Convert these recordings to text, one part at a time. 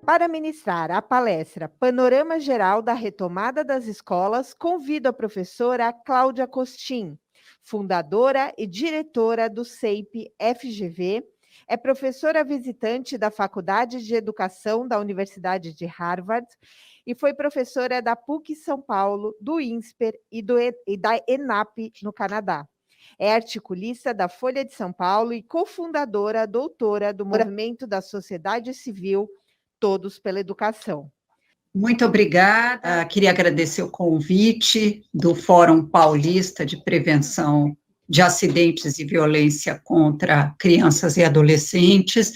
Para ministrar a palestra Panorama Geral da Retomada das Escolas, convido a professora Cláudia Costin, fundadora e diretora do CEIP-FGV, é professora visitante da Faculdade de Educação da Universidade de Harvard e foi professora da PUC São Paulo, do INSPER e da ENAP, no Canadá. É articulista da Folha de São Paulo e cofundadora, doutora do Movimento da Sociedade Civil Todos pela Educação. Muito obrigada. Queria agradecer o convite do Fórum Paulista de Prevenção de Acidentes e Violência contra Crianças e Adolescentes.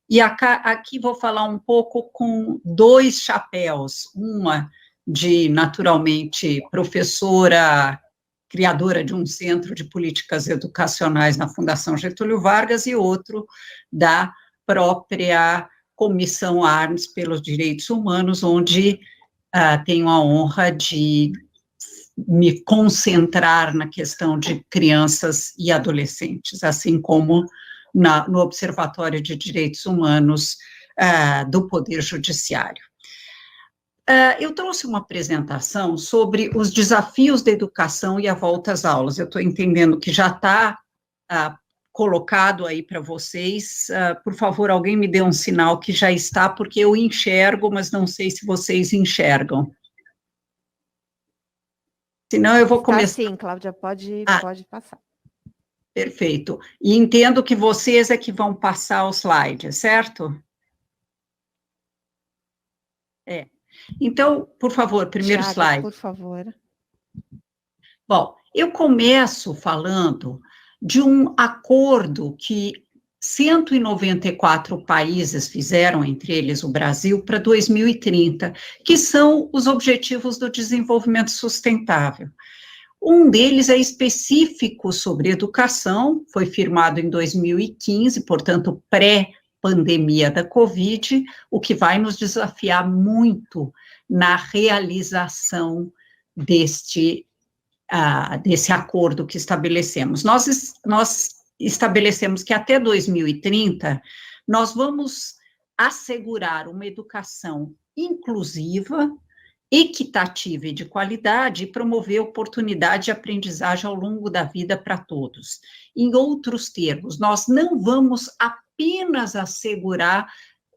E aqui vou falar um pouco com dois chapéus, uma de, naturalmente, professora, criadora de um centro de políticas educacionais na Fundação Getúlio Vargas, e outro da própria Comissão Arns pelos Direitos Humanos, onde tenho a honra de me concentrar na questão de crianças e adolescentes, assim como no Observatório de Direitos Humanos do Poder Judiciário. Eu trouxe uma apresentação sobre os desafios da educação e a volta às aulas. Eu estou entendendo que já está colocado aí para vocês. Por favor, alguém me dê um sinal que já está, porque eu enxergo, mas não sei se vocês enxergam. Senão eu vou começar. Sim, Cláudia, pode passar. Perfeito. E entendo que vocês é que vão passar o slide, certo? Então, por favor, primeiro Thiago, slide. por favor. Bom, eu começo falando de um acordo que 194 países fizeram, entre eles o Brasil, para 2030, que são os Objetivos do Desenvolvimento Sustentável. Um deles é específico sobre educação, foi firmado em 2015, portanto, pré-pandemia da Covid, o que vai nos desafiar muito na realização desse acordo que estabelecemos. Nós estabelecemos que até 2030, nós vamos assegurar uma educação inclusiva, equitativa e de qualidade, e promover oportunidade de aprendizagem ao longo da vida para todos. Em outros termos, nós não vamos apenas assegurar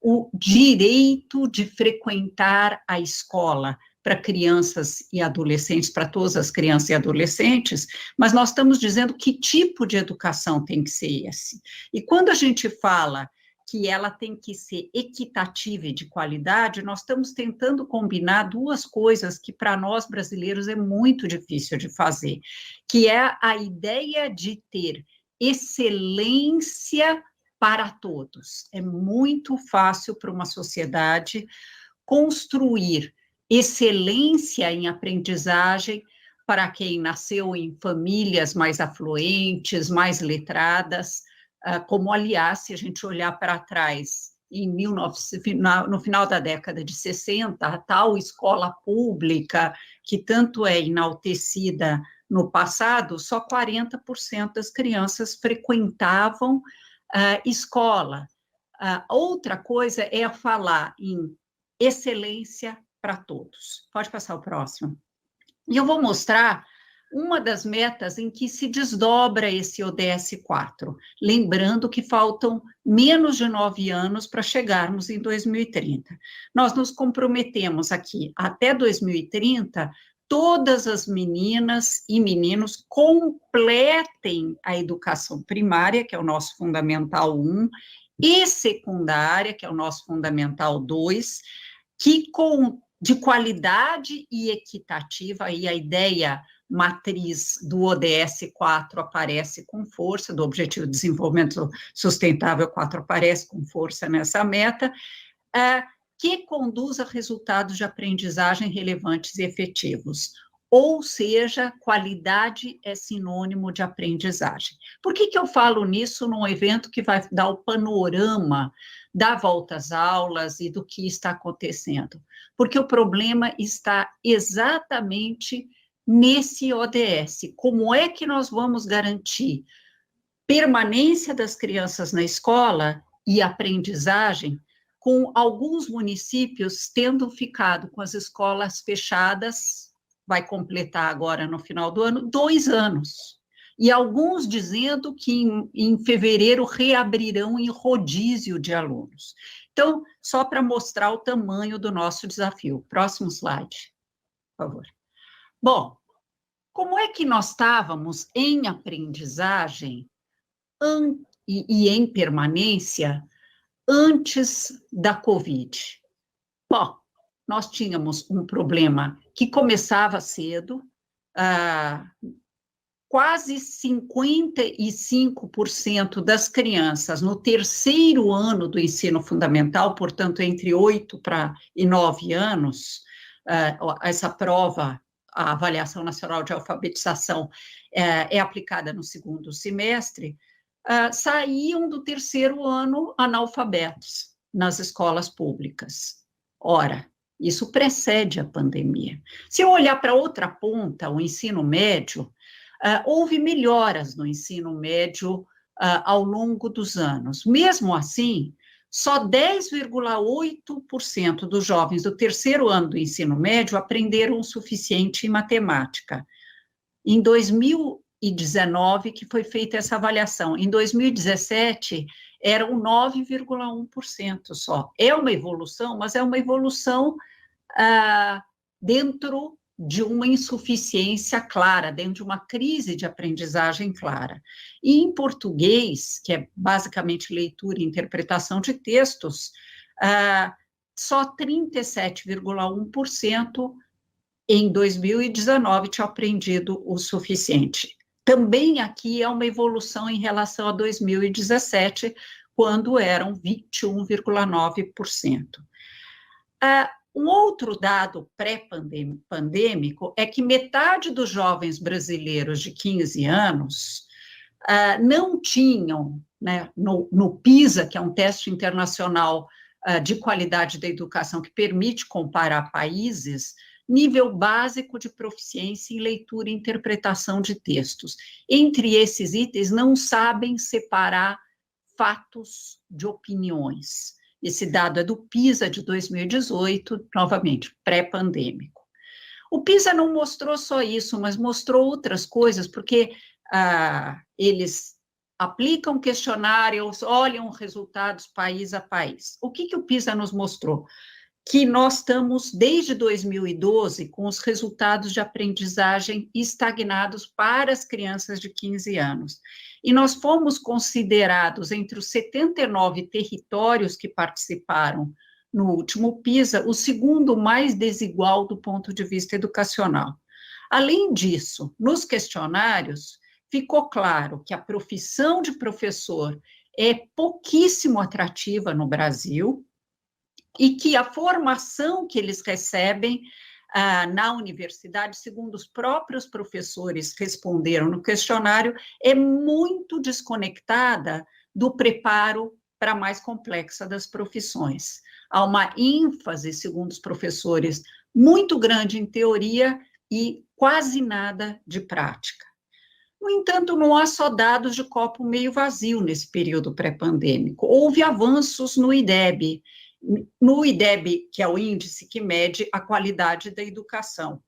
o direito de frequentar a escola para crianças e adolescentes, para todas as crianças e adolescentes, mas nós estamos dizendo que tipo de educação tem que ser esse. E quando a gente fala que ela tem que ser equitativa e de qualidade, nós estamos tentando combinar duas coisas que para nós brasileiros é muito difícil de fazer, que é a ideia de ter excelência para todos. É muito fácil para uma sociedade construir excelência em aprendizagem para quem nasceu em famílias mais afluentes, mais letradas, como, aliás, se a gente olhar para trás, no final da década de 60, a tal escola pública, que tanto é enaltecida no passado, só 40% das crianças frequentavam escola. Outra coisa é falar em excelência para todos. Pode passar o próximo. E eu vou mostrar uma das metas em que se desdobra esse ODS 4, lembrando que faltam menos de 9 anos para chegarmos em 2030. Nós nos comprometemos aqui, até 2030, todas as meninas e meninos completem a educação primária, que é o nosso Fundamental 1, e secundária, que é o nosso Fundamental 2, de qualidade e equitativa, aí a ideia matriz do ODS 4 aparece com força, do Objetivo de Desenvolvimento Sustentável 4 aparece com força nessa meta, que conduz a resultados de aprendizagem relevantes e efetivos. Ou seja, qualidade é sinônimo de aprendizagem. Por que eu falo nisso num evento que vai dar o panorama da volta às aulas e do que está acontecendo? Porque o problema está exatamente nesse ODS. Como é que nós vamos garantir permanência das crianças na escola e aprendizagem com alguns municípios tendo ficado com as escolas fechadas, vai completar agora no final do ano, 2 anos. E alguns dizendo que em fevereiro reabrirão em rodízio de alunos. Então, só para mostrar o tamanho do nosso desafio. Próximo slide, por favor. Bom, como é que nós estávamos em aprendizagem e em permanência antes da Covid? Bom, nós tínhamos um problema que começava cedo, quase 55% das crianças no terceiro ano do ensino fundamental, portanto, entre 8 e 9 anos, essa prova, a Avaliação Nacional de Alfabetização, é aplicada no segundo semestre, saíam do terceiro ano analfabetos nas escolas públicas. Ora, isso precede a pandemia. Se eu olhar para outra ponta, o ensino médio, houve melhoras no ensino médio ao longo dos anos. Mesmo assim, só 10,8% dos jovens do terceiro ano do ensino médio aprenderam o suficiente em matemática. Em 2019, que foi feita essa avaliação, em 2017, eram 9,1% só. É uma evolução, mas é uma evolução dentro de uma insuficiência clara, dentro de uma crise de aprendizagem clara. E em português, que é basicamente leitura e interpretação de textos, só 37,1% em 2019 tinha aprendido o suficiente. Também aqui é uma evolução em relação a 2017, quando eram 21,9%. Um outro dado pré-pandêmico é que metade dos jovens brasileiros de 15 anos não tinham, né, no PISA, que é um teste internacional de qualidade da educação que permite comparar países, nível básico de proficiência em leitura e interpretação de textos. Entre esses itens, não sabem separar fatos de opiniões. Esse dado é do PISA de 2018, novamente, pré-pandêmico. O PISA não mostrou só isso, mas mostrou outras coisas, porque eles aplicam questionários, olham resultados país a país. O que o PISA nos mostrou? Que nós estamos, desde 2012, com os resultados de aprendizagem estagnados para as crianças de 15 anos. E nós fomos considerados, entre os 79 territórios que participaram no último PISA, o segundo mais desigual do ponto de vista educacional. Além disso, nos questionários, ficou claro que a profissão de professor é pouquíssimo atrativa no Brasil, e que a formação que eles recebem na universidade, segundo os próprios professores responderam no questionário, é muito desconectada do preparo para a mais complexa das profissões. Há uma ênfase, segundo os professores, muito grande em teoria e quase nada de prática. No entanto, não há só dados de copo meio vazio nesse período pré-pandêmico. Houve avanços no IDEB, que é o índice que mede a qualidade da educação.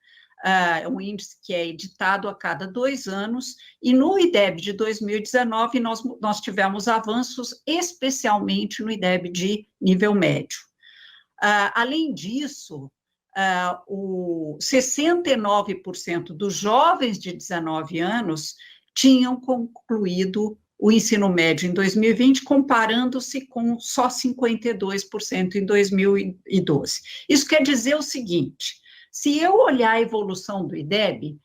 É um índice que é editado a cada 2 anos, e no IDEB de 2019 nós tivemos avanços, especialmente no IDEB de nível médio. Além disso, 69% dos jovens de 19 anos tinham concluído o ensino médio em 2020, comparando-se com só 52% em 2012. Isso quer dizer o seguinte: se eu olhar a evolução do IDEB,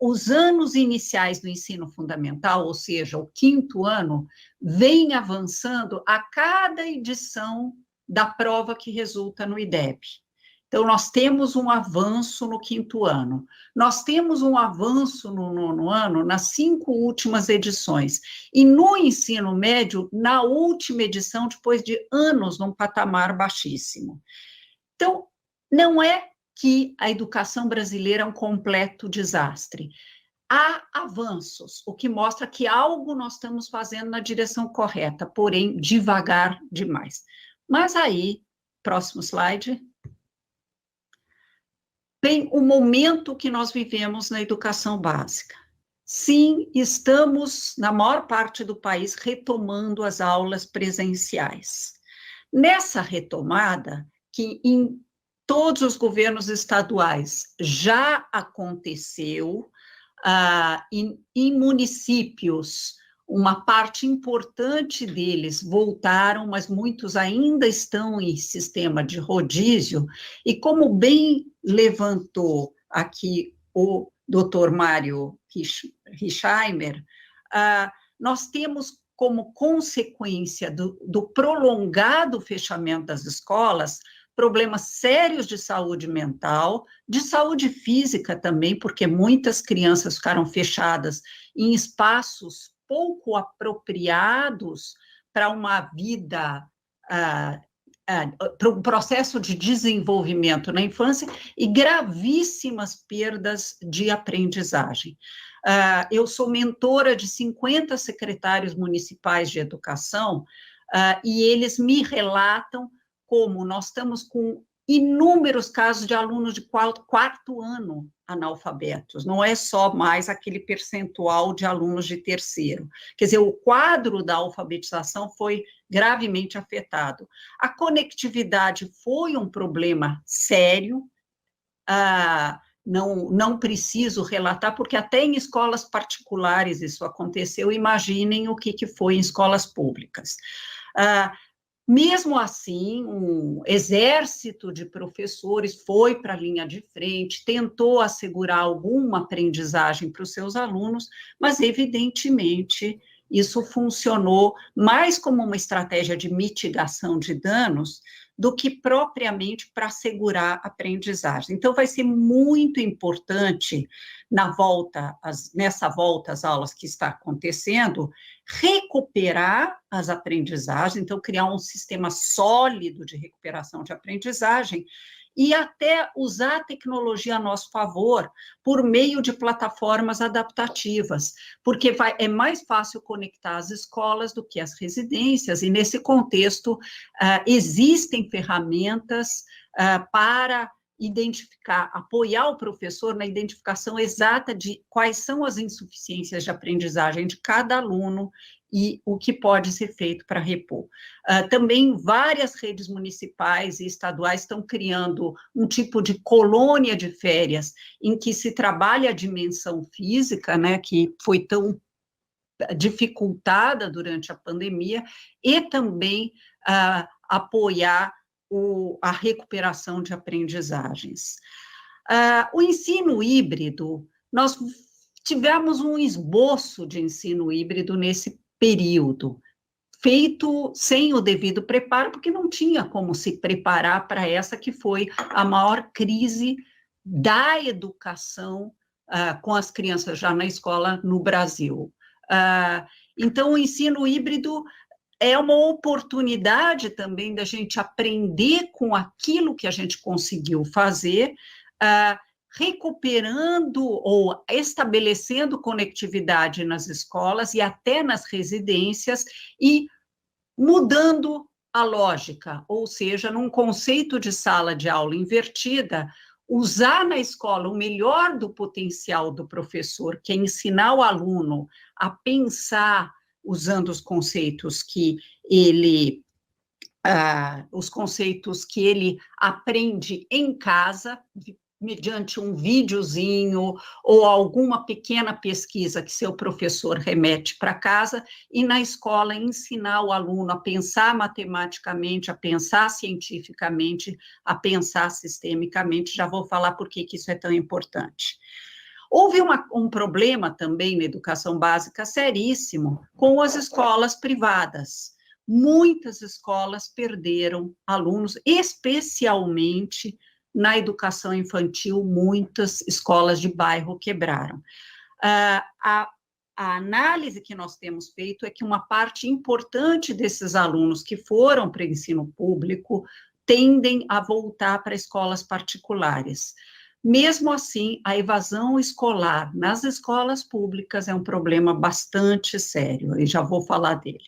os anos iniciais do ensino fundamental, ou seja, o 5º ano, vem avançando a cada edição da prova que resulta no IDEB. Então, nós temos um avanço no 5º ano, nós temos um avanço no 9º ano, nas 5 últimas edições, e no ensino médio, na última edição, depois de anos num patamar baixíssimo. Então, não é que a educação brasileira é um completo desastre. Há avanços, o que mostra que algo nós estamos fazendo na direção correta, porém devagar demais. Mas aí, próximo slide, tem o momento que nós vivemos na educação básica. Sim, estamos, na maior parte do país, retomando as aulas presenciais. Nessa retomada, que em todos os governos estaduais já aconteceu, em municípios, uma parte importante deles voltaram, mas muitos ainda estão em sistema de rodízio, e como bem levantou aqui o Dr. Mário Richheimer, nós temos como consequência do prolongado fechamento das escolas, problemas sérios de saúde mental, de saúde física também, porque muitas crianças ficaram fechadas em espaços pouco apropriados para uma vida, para um processo de desenvolvimento na infância, e gravíssimas perdas de aprendizagem. Eu sou mentora de 50 secretários municipais de educação, e eles me relatam como nós estamos com inúmeros casos de alunos de quarto ano analfabetos, não é só mais aquele percentual de alunos de terceiro. Quer dizer, o quadro da alfabetização foi gravemente afetado. A conectividade foi um problema sério, não preciso relatar, porque até em escolas particulares isso aconteceu, imaginem o que foi em escolas públicas. Mesmo assim, um exército de professores foi para a linha de frente, tentou assegurar alguma aprendizagem para os seus alunos, mas, evidentemente, isso funcionou mais como uma estratégia de mitigação de danos do que propriamente para assegurar a aprendizagem. Então, vai ser muito importante, nessa volta às aulas que está acontecendo, recuperar as aprendizagens, então, criar um sistema sólido de recuperação de aprendizagem, e até usar a tecnologia a nosso favor, por meio de plataformas adaptativas, porque é mais fácil conectar as escolas do que as residências, e nesse contexto existem ferramentas para identificar, apoiar o professor na identificação exata de quais são as insuficiências de aprendizagem de cada aluno e o que pode ser feito para repor. Também várias redes municipais e estaduais estão criando um tipo de colônia de férias, em que se trabalha a dimensão física, né, que foi tão dificultada durante a pandemia, e também apoiar a recuperação de aprendizagens. O ensino híbrido, nós tivemos um esboço de ensino híbrido nesse período, feito sem o devido preparo, porque não tinha como se preparar para essa que foi a maior crise da educação com as crianças já na escola no Brasil. Então, o ensino híbrido é uma oportunidade também da gente aprender com aquilo que a gente conseguiu fazer, recuperando ou estabelecendo conectividade nas escolas e até nas residências, e mudando a lógica, ou seja, num conceito de sala de aula invertida, usar na escola o melhor do potencial do professor, que é ensinar o aluno a pensar usando os conceitos que ele aprende em casa, mediante um videozinho ou alguma pequena pesquisa que seu professor remete para casa, e na escola ensinar o aluno a pensar matematicamente, a pensar cientificamente, a pensar sistemicamente. Já vou falar por que isso é tão importante. Houve um problema também na educação básica seríssimo com as escolas privadas. Muitas escolas perderam alunos, especialmente na educação infantil, muitas escolas de bairro quebraram. A análise que nós temos feito é que uma parte importante desses alunos que foram para o ensino público tendem a voltar para escolas particulares. Mesmo assim, a evasão escolar nas escolas públicas é um problema bastante sério, e já vou falar dele.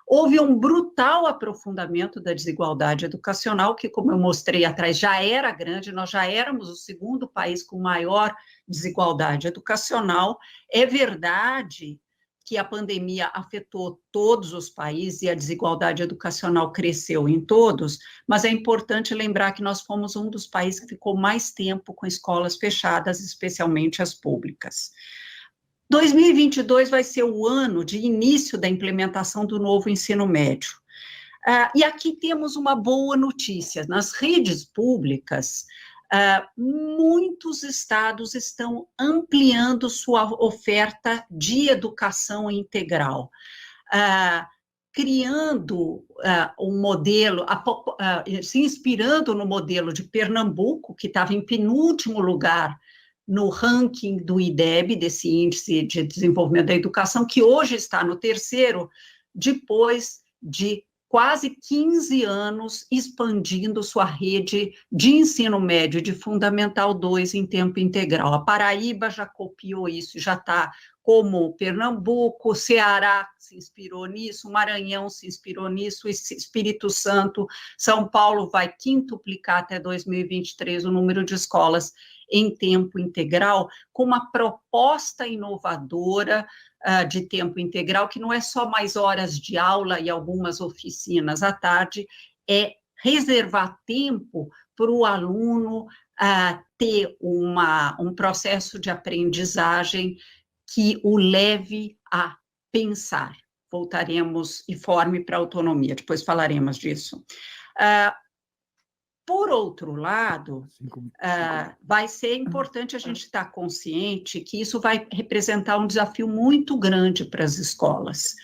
Houve um brutal aprofundamento da desigualdade educacional, que, como eu mostrei atrás, já era grande, nós já éramos o segundo país com maior desigualdade educacional. É verdade que a pandemia afetou todos os países e a desigualdade educacional cresceu em todos, mas é importante lembrar que nós fomos um dos países que ficou mais tempo com escolas fechadas, especialmente as públicas. 2022 vai ser o ano de início da implementação do novo ensino médio. E aqui temos uma boa notícia: nas redes públicas, muitos estados estão ampliando sua oferta de educação integral, criando um modelo, se inspirando no modelo de Pernambuco, que estava em penúltimo lugar no ranking do IDEB, desse Índice de Desenvolvimento da Educação, que hoje está no terceiro, depois de quase 15 anos expandindo sua rede de ensino médio de Fundamental 2 em tempo integral. A Paraíba já copiou isso, já está como Pernambuco, Ceará se inspirou nisso, Maranhão se inspirou nisso, Espírito Santo, São Paulo vai quintuplicar até 2023 o número de escolas em tempo integral, com uma proposta inovadora de tempo integral, que não é só mais horas de aula e algumas oficinas à tarde, é reservar tempo para o aluno ter um processo de aprendizagem que o leve a pensar. Voltaremos e forme para a autonomia, depois falaremos disso. Por outro lado, vai ser importante a gente estar consciente que isso vai representar um desafio muito grande para as escolas.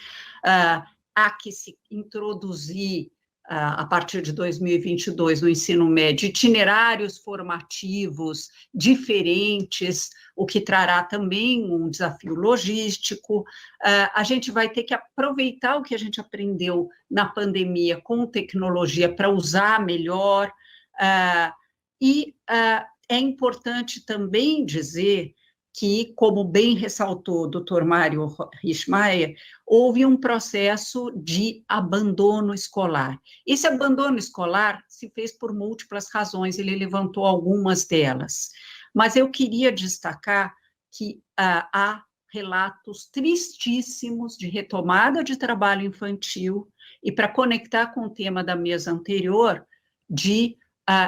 Há que se introduzir, a partir de 2022, no ensino médio, itinerários formativos diferentes, o que trará também um desafio logístico. A gente vai ter que aproveitar o que a gente aprendeu na pandemia com tecnologia para usar melhor. É importante também dizer que, como bem ressaltou o Dr. Mário Richmaier, houve um processo de abandono escolar. Esse abandono escolar se fez por múltiplas razões, ele levantou algumas delas, mas eu queria destacar que há relatos tristíssimos de retomada de trabalho infantil, e para conectar com o tema da mesa anterior, de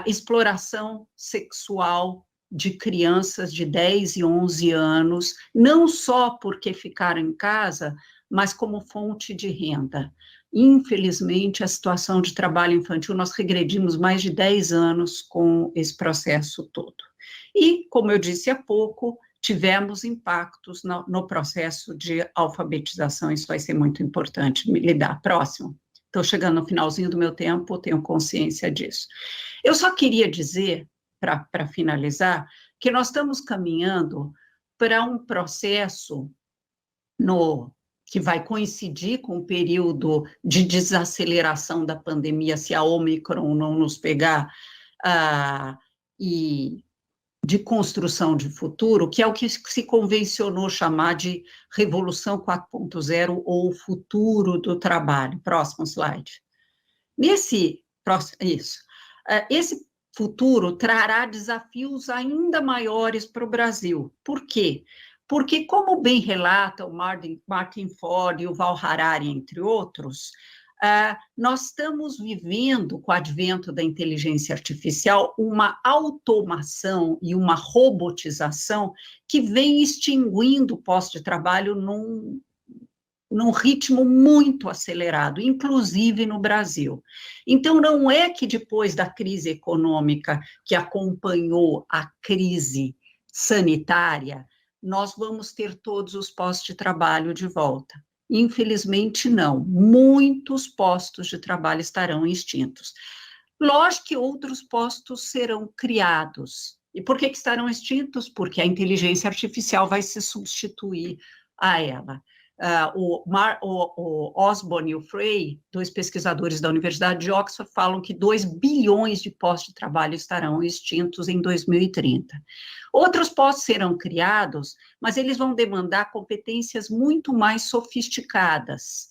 exploração sexual de crianças de 10 e 11 anos, não só porque ficaram em casa, mas como fonte de renda. Infelizmente, a situação de trabalho infantil, nós regredimos mais de 10 anos com esse processo todo. E, como eu disse há pouco, tivemos impactos no processo de alfabetização, isso vai ser muito importante lidar. Próximo. Estou chegando no finalzinho do meu tempo, tenho consciência disso. Eu só queria dizer, para finalizar, que nós estamos caminhando para um processo que vai coincidir com o período de desaceleração da pandemia, se a Omicron não nos pegar, e de construção de futuro, que é o que se convencionou chamar de Revolução 4.0 ou futuro do trabalho. Próximo slide. Esse futuro trará desafios ainda maiores para o Brasil. Por quê? Porque, como bem relata o Martin Ford e o Val Harari, entre outros, nós estamos vivendo, com o advento da inteligência artificial, uma automação e uma robotização que vem extinguindo o posto de trabalho num ritmo muito acelerado, inclusive no Brasil. Então, não é que depois da crise econômica que acompanhou a crise sanitária, nós vamos ter todos os postos de trabalho de volta. Infelizmente, não. Muitos postos de trabalho estarão extintos. Lógico que outros postos serão criados. E por que estarão extintos? Porque a inteligência artificial vai se substituir a ela. O Osborne e o Frey, dois pesquisadores da Universidade de Oxford, falam que 2 bilhões de postos de trabalho estarão extintos em 2030. Outros postos serão criados, mas eles vão demandar competências muito mais sofisticadas.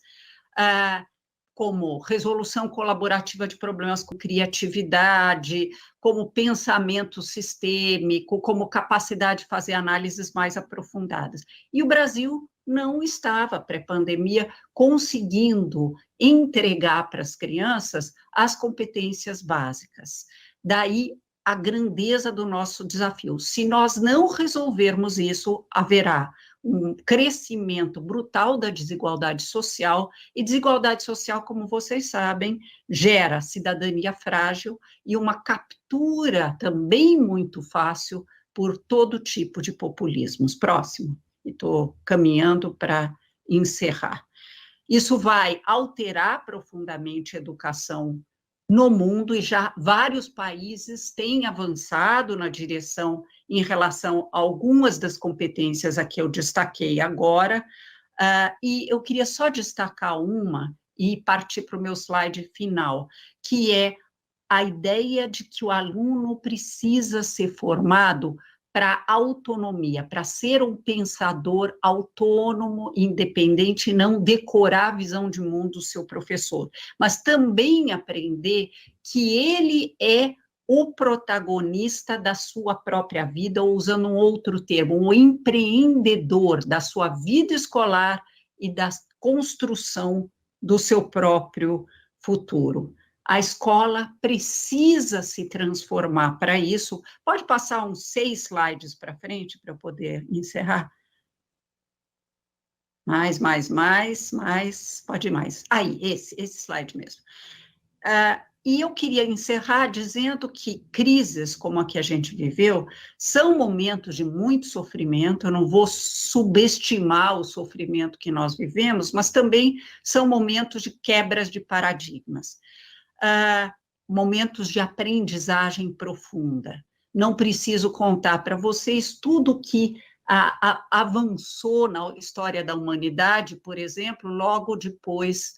como resolução colaborativa de problemas com criatividade, como pensamento sistêmico, como capacidade de fazer análises mais aprofundadas. E o Brasil não estava, pré-pandemia, conseguindo entregar para as crianças as competências básicas. Daí a grandeza do nosso desafio. Se nós não resolvermos isso, haverá um crescimento brutal da desigualdade social, e desigualdade social, como vocês sabem, gera cidadania frágil e uma captura também muito fácil por todo tipo de populismos. Próximo, e estou caminhando para encerrar. Isso vai alterar profundamente a educação no mundo, e já vários países têm avançado na direção em relação a algumas das competências a que eu destaquei agora, e eu queria só destacar uma e partir para o meu slide final, que é a ideia de que o aluno precisa ser formado para autonomia, para ser um pensador autônomo, independente, e não decorar a visão de mundo do seu professor, mas também aprender que ele é o protagonista da sua própria vida, ou usando um outro termo, um empreendedor da sua vida escolar e da construção do seu próprio futuro. A escola precisa se transformar para isso. Pode passar uns 6 slides para frente para eu poder encerrar? Mais, pode ir mais. Aí, esse slide mesmo. E eu queria encerrar dizendo que crises como a que a gente viveu são momentos de muito sofrimento. Eu não vou subestimar o sofrimento que nós vivemos, mas também são momentos de quebras de paradigmas. Momentos de aprendizagem profunda. Não preciso contar para vocês tudo que avançou na história da humanidade, por exemplo, logo depois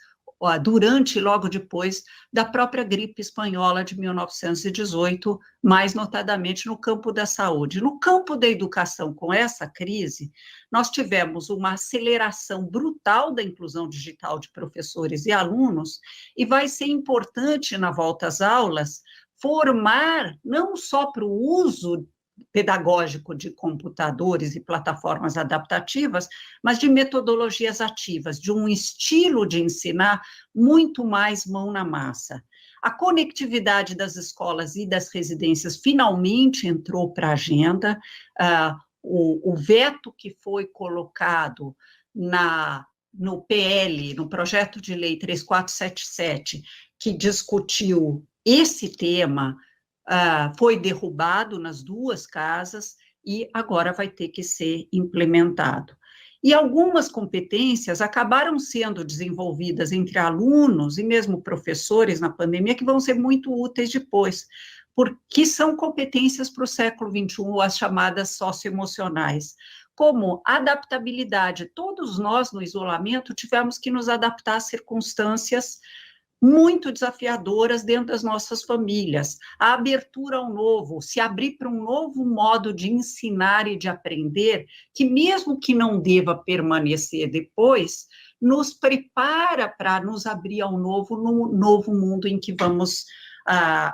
da própria gripe espanhola de 1918, mais notadamente no campo da saúde. No campo da educação, com essa crise, nós tivemos uma aceleração brutal da inclusão digital de professores e alunos, e vai ser importante, na volta às aulas, formar não só para o uso pedagógico de computadores e plataformas adaptativas, mas de metodologias ativas, de um estilo de ensinar muito mais mão na massa. A conectividade das escolas e das residências finalmente entrou para a agenda. O veto que foi colocado no PL, no projeto de lei 3477, que discutiu esse tema, foi derrubado nas 2 casas e agora vai ter que ser implementado. E algumas competências acabaram sendo desenvolvidas entre alunos e mesmo professores na pandemia, que vão ser muito úteis depois, porque são competências para o século XXI, as chamadas socioemocionais, como adaptabilidade. Todos nós, no isolamento, tivemos que nos adaptar a circunstâncias muito desafiadoras dentro das nossas famílias, a abertura ao novo, se abrir para um novo modo de ensinar e de aprender, que mesmo que não deva permanecer depois, nos prepara para nos abrir ao novo, no novo mundo em que vamos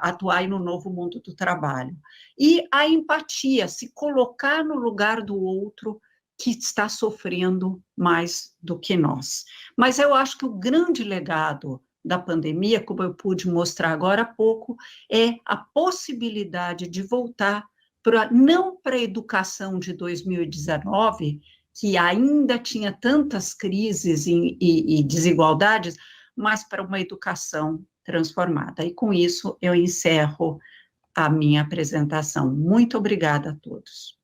atuar, e no novo mundo do trabalho. E a empatia, se colocar no lugar do outro que está sofrendo mais do que nós. Mas eu acho que o grande legado da pandemia, como eu pude mostrar agora há pouco, é a possibilidade de voltar não para a educação de 2019, que ainda tinha tantas crises e desigualdades, mas para uma educação transformada. E com isso eu encerro a minha apresentação. Muito obrigada a todos.